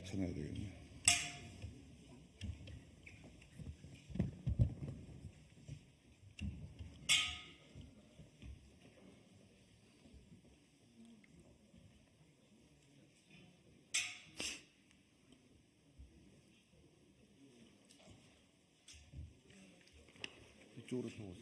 맞춰놔야 되겠네. 이쪽으로 세워서.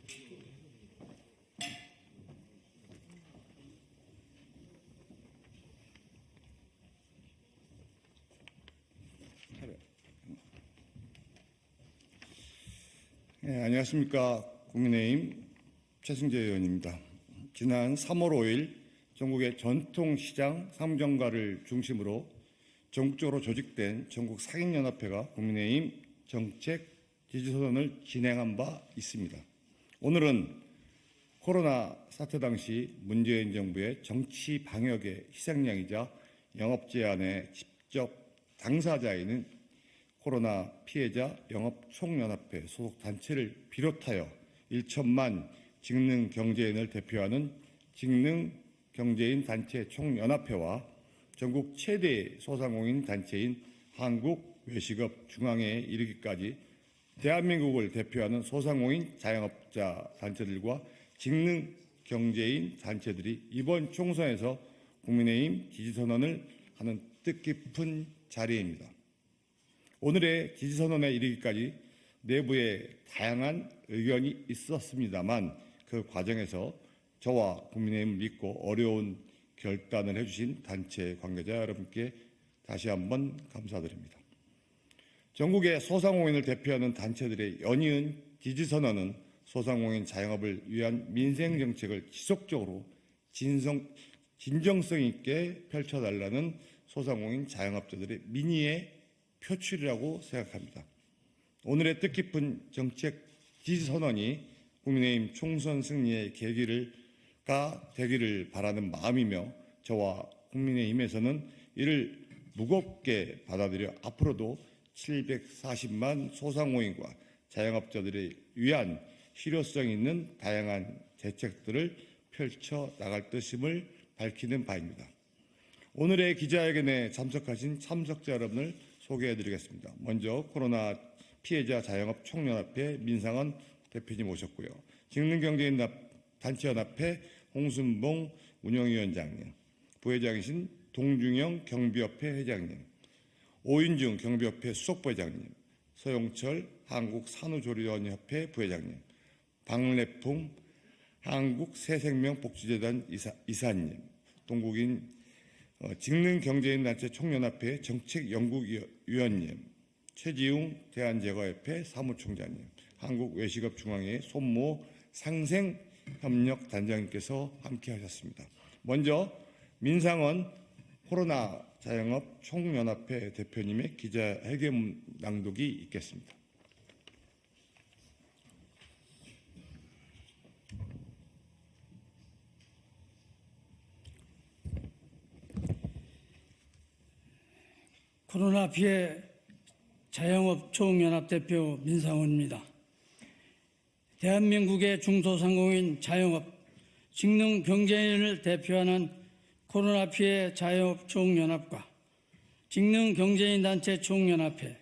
네, 안녕하십니까. 국민의힘 최승재 의원입니다. 지난 3월 5일 전국의 전통시장 상점가를 중심으로 전국적으로 조직된 전국 상인연합회가 국민의힘 정책 지지선언을 진행한 바 있습니다. 오늘은 코로나 사태 당시 문재인 정부의 정치 방역의 희생양이자 영업 제한의 직접 당사자인 코로나 피해자 영업총연합회 소속 단체를 비롯하여 1천만 직능경제인을 대표하는 직능경제인 단체 총연합회와 전국 최대 소상공인 단체인 한국외식업 중앙회에 이르기까지 대한민국을 대표하는 소상공인 자영업자 단체들과 직능경제인 단체들이 이번 총선에서 국민의힘 지지선언을 하는 뜻깊은 자리입니다. 오늘의 지지선언에 이르기까지 내부에 다양한 의견이 있었습니다만 그 과정에서 저와 국민의힘을 믿고 어려운 결단을 해주신 단체 관계자 여러분께 다시 한번 감사드립니다. 전국의 소상공인을 대표하는 단체들의 연이은 지지선언은 소상공인 자영업을 위한 민생정책을 지속적으로 진정성 있게 펼쳐달라는 소상공인 자영업자들의 민의의 표출이라고 생각합니다. 오늘의 뜻깊은 정책 지지선언이 국민의힘 총선 승리의 계기가 되기를 바라는 마음이며 저와 국민의힘에서는 이를 무겁게 받아들여 앞으로도 740만 소상공인과 자영업자들을 위한 실효성 있는 다양한 대책들을 펼쳐 나갈 뜻임을 밝히는 바입니다. 오늘의 기자회견에 참석하신 참석자 여러분을 소개해드리겠습니다. 먼저 코로나 피해자 자영업 총연합회 민상헌 대표님 오셨고요. 직능경제인 단체연합회 홍순봉 운영위원장님, 부회장이신 동중영 경비협회 회장님, 오윤중 경비협회 수석부회장님, 서용철 한국산후조리원협회 부회장님, 박래풍 한국새생명복지재단 이사님, 동국인 직능경제인단체 총연합회 정책연구위원님, 최지웅 대한제과협회 사무총장님, 한국외식업중앙회 손모 상생협력단장님께서 함께하셨습니다. 먼저 민상헌 코로나 자영업 총연합회 대표님의 기자회견 낭독이 있겠습니다. 코로나 피해 자영업 총연합 대표 민상헌입니다. 대한민국의 중소상공인 자영업 직능경제인을 대표하는 코로나 피해 자영업 총연합과 직능경제인 단체 총연합회,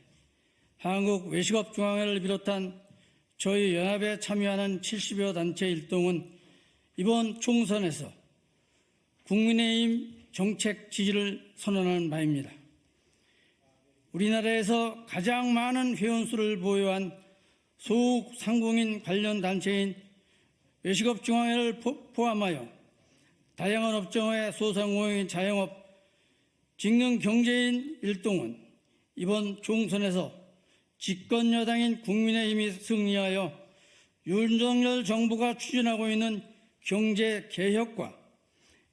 한국외식업중앙회를 비롯한 저희 연합에 참여하는 70여 단체 일동은 이번 총선에서 국민의힘 정책 지지를 선언하는 바입니다. 우리나라에서 가장 많은 회원수를 보유한 소상공인 관련 단체인 외식업중앙회를 포함하여 다양한 업종의 소상공인 자영업 직능경제인 일동은 이번 총선에서 집권여당인 국민의힘이 승리하여 윤석열 정부가 추진하고 있는 경제개혁과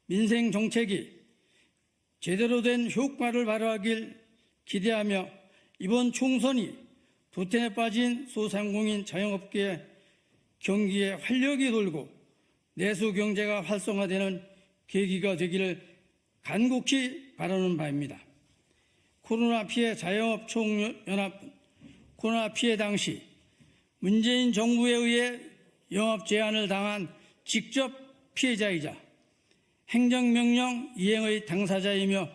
민생정책이 제대로 된 효과를 발휘하길 기대하며 이번 총선이 도태에 빠진 소상공인 자영업계의 경기에 활력이 돌고 내수 경제가 활성화되는 계기가 되기를 간곡히 바라는 바입니다. 코로나 피해 자영업 총연합은 코로나 피해 당시 문재인 정부에 의해 영업 제한을 당한 직접 피해자이자 행정명령 이행의 당사자이며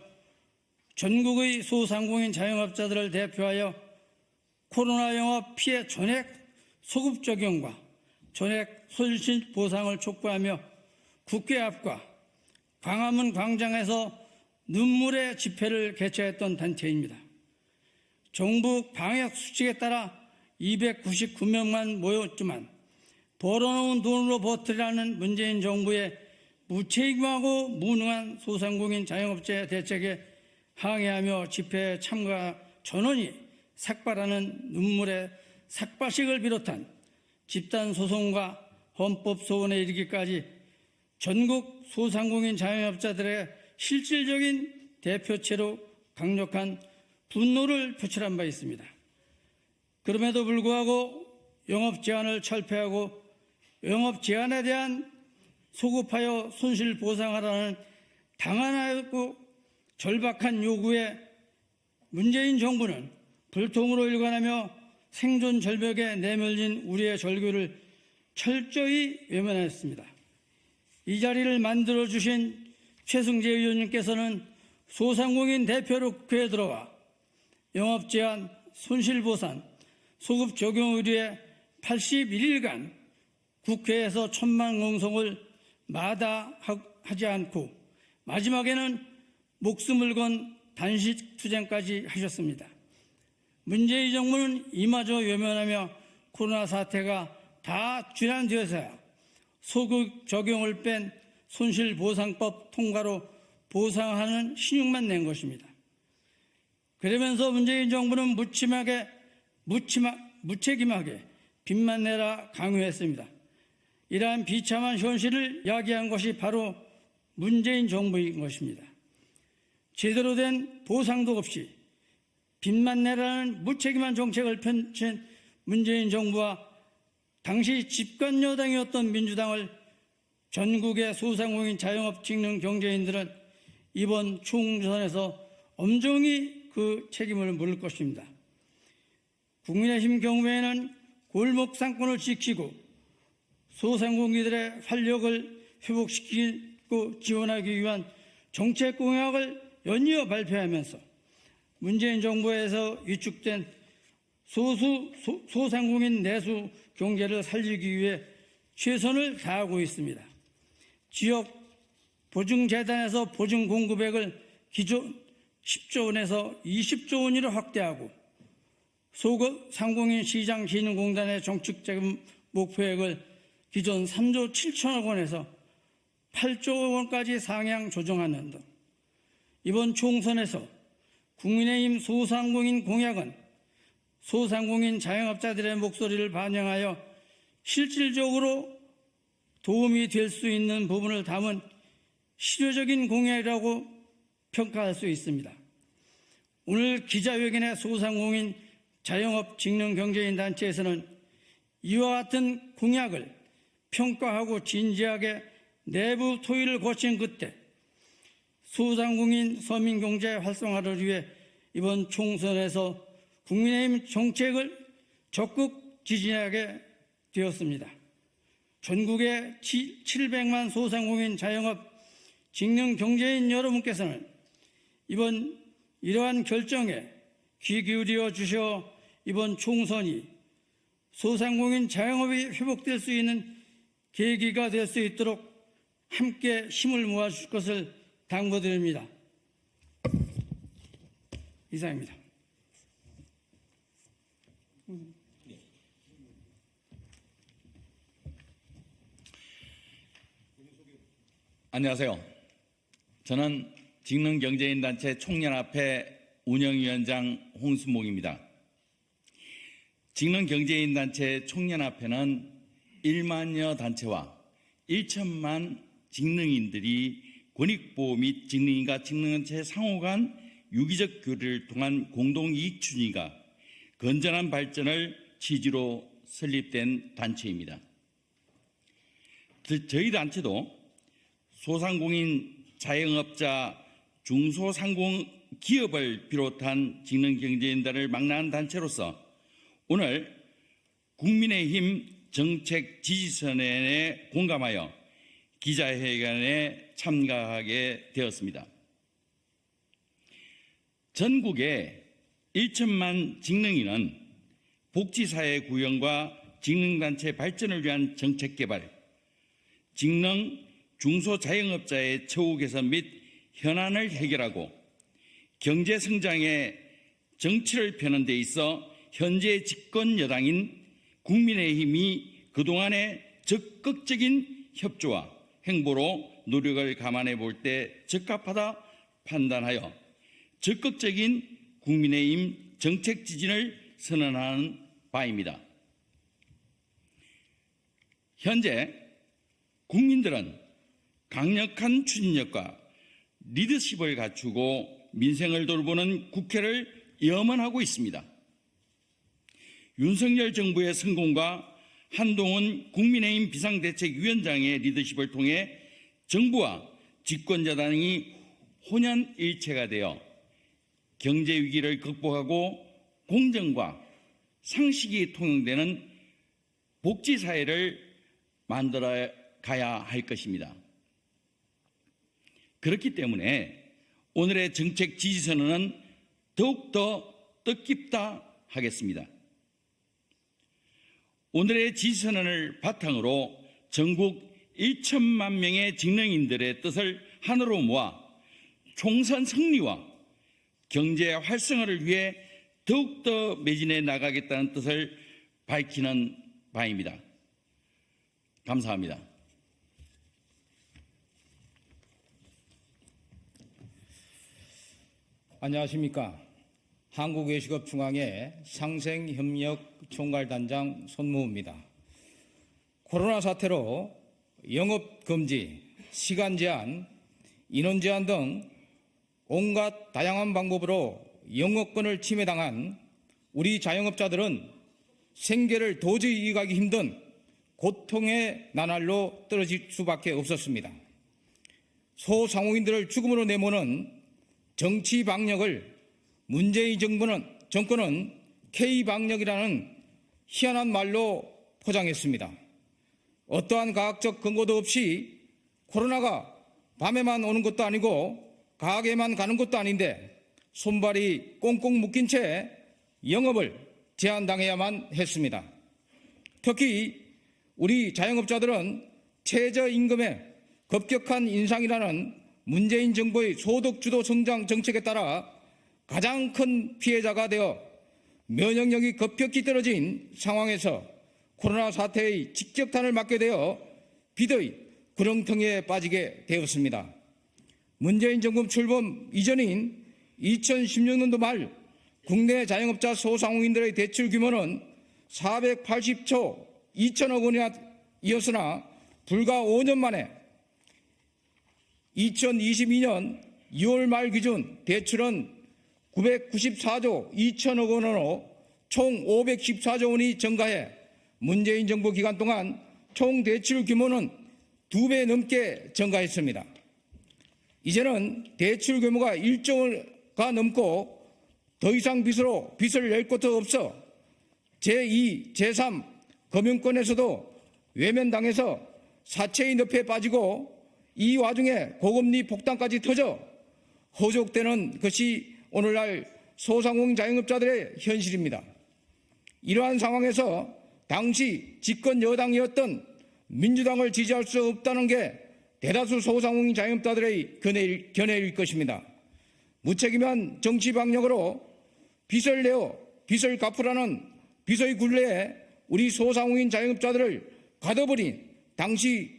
전국의 소상공인 자영업자들을 대표하여 코로나 영업 피해 전액 소급 적용과 전액 손실 보상을 촉구하며 국회 앞과 광화문 광장에서 눈물의 집회를 개최했던 단체입니다. 정부 방역 수칙에 따라 299명만 모였지만 벌어놓은 돈으로 버티라는 문재인 정부의 무책임하고 무능한 소상공인 자영업자 대책에 항의하며 집회에 참가 전원이 삭발하는 눈물의 삭발식을 비롯한 집단 소송과 헌법 소원에 이르기까지 전국 소상공인 자영업자들의 실질적인 대표체로 강력한 분노를 표출한 바 있습니다. 그럼에도 불구하고 영업 제한을 철폐하고 영업 제한에 대한 소급하여 손실 보상하라는 당연하고 절박한 요구에 문재인 정부는 불통으로 일관하며 생존 절벽에 내몰린 우리의 절규를 철저히 외면했습니다. 이 자리를 만들어주신 최승재 의원님께서는 소상공인 대표로 국회에 들어와 영업 제한, 손실 보상, 소급 적용 의뢰에 81일간 국회에서 천만공성을 마다하지 않고 마지막에는 목숨을 건 단식 투쟁까지 하셨습니다. 문재인 정부는 이마저 외면하며 코로나 사태가 다 지난되어서야 소급 적용을 뺀 손실보상법 통과로 보상하는 신용만 낸 것입니다. 그러면서 문재인 정부는 무책임하게 빚만 내라 강요했습니다. 이러한 비참한 현실을 야기한 것이 바로 문재인 정부인 것입니다. 제대로 된 보상도 없이 빚만 내라는 무책임한 정책을 펼친 문재인 정부와 당시 집권 여당이었던 민주당을 전국의 소상공인 자영업 직능 경제인들은 이번 총선에서 엄정히 그 책임을 물을 것입니다. 국민의힘 경우에는 골목 상권을 지키고 소상공인들의 활력을 회복시키고 지원하기 위한 정책 공약을 연이어 발표하면서 문재인 정부에서 위축된 소상공인 내수 경제를 살리기 위해 최선을 다하고 있습니다. 지역 보증재단에서 보증 공급액을 기존 10조 원에서 20조 원으로 확대하고 소상공인 시장진흥공단의 정책자금 목표액을 기존 3조 7천억 원에서 8조 원까지 상향 조정하는 등 이번 총선에서 국민의힘 소상공인 공약은 소상공인 자영업자들의 목소리를 반영하여 실질적으로 도움이 될 수 있는 부분을 담은 실효적인 공약이라고 평가할 수 있습니다. 오늘 기자회견의 소상공인 자영업 직능 경제인 단체에서는 이와 같은 공약을 평가하고 진지하게 내부 토의를 거친 끝에 소상공인 서민경제 활성화를 위해 이번 총선에서 국민의힘 정책을 적극 지지하게 되었습니다. 전국의 700만 소상공인 자영업 직능 경제인 여러분께서는 이러한 결정에 귀 기울여 주셔 이번 총선이 소상공인 자영업이 회복될 수 있는 계기가 될 수 있도록 함께 힘을 모아주실 것을 당부드립니다. 이상입니다. 안녕하세요. 저는 직능경제인단체 총연합회 운영위원장 홍순목입니다. 직능경제인단체 총연합회는 1만여 단체와 1천만 직능인들이 권익보호 및 직능인과 직능단체 상호 간 유기적 교류를 통한 공동이익 추진과 건전한 발전을 취지로 설립된 단체입니다. 저희 단체도 소상공인 자영업자 중소상공기업을 비롯한 직능경제인들을 망라한 단체로서 오늘 국민의힘 정책 지지선언에 공감하여 기자회견에 참가하게 되었습니다. 전국의 1천만 직능인은 복지사회 구형과 직능단체 발전을 위한 정책 개발, 직능 중소자영업자의 처우 개선 및 현안을 해결하고 경제 성장의 정치를 펴는 데 있어 현재 집권 여당인 국민의힘이 그동안의 적극적인 협조와 행보로 노력을 감안해 볼 때 적합하다 판단하여 적극적인 국민의힘 정책 지지를 선언하는 바입니다. 현재 국민들은 강력한 추진력과 리더십을 갖추고 민생을 돌보는 국회를 염원하고 있습니다. 윤석열 정부의 성공과 한동훈 국민의힘 비상대책위원장의 리더십을 통해 정부와 집권여당이 혼연일체가 되어 경제위기를 극복하고 공정과 상식이 통용되는 복지사회를 만들어 가야 할 것입니다. 그렇기 때문에 오늘의 정책 지지선언은 더욱더 뜻깊다 하겠습니다. 오늘의 지지선언을 바탕으로 전국 1천만 명의 직능인들의 뜻을 하나로 모아 총선 승리와 경제 활성화를 위해 더욱더 매진해 나가겠다는 뜻을 밝히는 바입니다. 감사합니다. 안녕하십니까. 한국외식업중앙회 상생협력 총괄단장 손무호입니다. 코로나 사태로 영업금지, 시간 제한, 인원 제한 등 온갖 다양한 방법으로 영업권을 침해당한 우리 자영업자들은 생계를 도저히 이해하기 힘든 고통의 나날로 떨어질 수밖에 없었습니다. 소상공인들을 죽음으로 내모는 정치 방역을 문재인 정권은 K방역이라는 희한한 말로 포장했습니다. 어떠한 과학적 근거도 없이 코로나가 밤에만 오는 것도 아니고 가게만 가는 것도 아닌데 손발이 꽁꽁 묶인 채 영업을 제한당해야만 했습니다. 특히 우리 자영업자들은 최저임금의 급격한 인상이라는 문재인 정부의 소득주도 성장 정책에 따라 가장 큰 피해자가 되어 면역력이 급격히 떨어진 상황에서 코로나 사태의 직격탄을 맞게 되어 비대의 구렁텅이에 빠지게 되었습니다. 문재인 정부 출범 이전인 2016년도 말 국내 자영업자 소상공인들의 대출 규모는 480조 2천억 원이었으나 불과 5년 만에 2022년 2월 말 기준 대출은 994조 2천억 원으로 총 514조 원이 증가해 문재인 정부 기간 동안 총 대출 규모는 2배 넘게 증가했습니다. 이제는 대출 규모가 1조가 넘고 더 이상 빚을 낼 것도 없어 제2, 제3 금융권에서도 외면당해서 사채의 늪에 빠지고 이 와중에 고금리 폭탄까지 터져 허족되는 것이 오늘날 소상공인 자영업자들의 현실입니다. 이러한 상황에서 당시 집권 여당이었던 민주당을 지지할 수 없다는 게 대다수 소상공인 자영업자들의 견해일 것입니다. 무책임한 정치 방역으로 빚을 내어 빚을 갚으라는 빚의 굴레에 우리 소상공인 자영업자들을 가둬버린 당시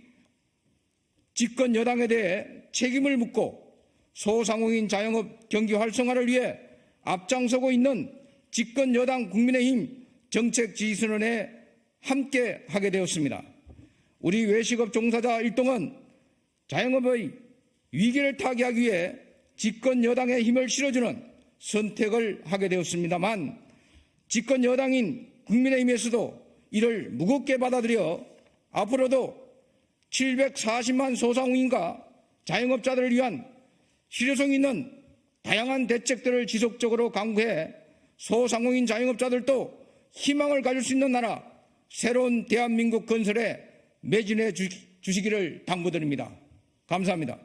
집권 여당에 대해 책임을 묻고 소상공인 자영업 경기 활성화를 위해 앞장서고 있는 집권 여당 국민의힘 정책 지지선언에 함께 하게 되었습니다. 우리 외식업 종사자 일동은 자영업의 위기를 타개하기 위해 집권 여당의 힘을 실어주는 선택을 하게 되었습니다만 집권 여당인 국민의힘에서도 이를 무겁게 받아들여 앞으로도 740만 소상공인과 자영업자들을 위한 실효성 있는 다양한 대책들을 지속적으로 강구해 소상공인 자영업자들도 희망을 가질 수 있는 나라, 새로운 대한민국 건설에 매진해 주시기를 당부드립니다. 감사합니다.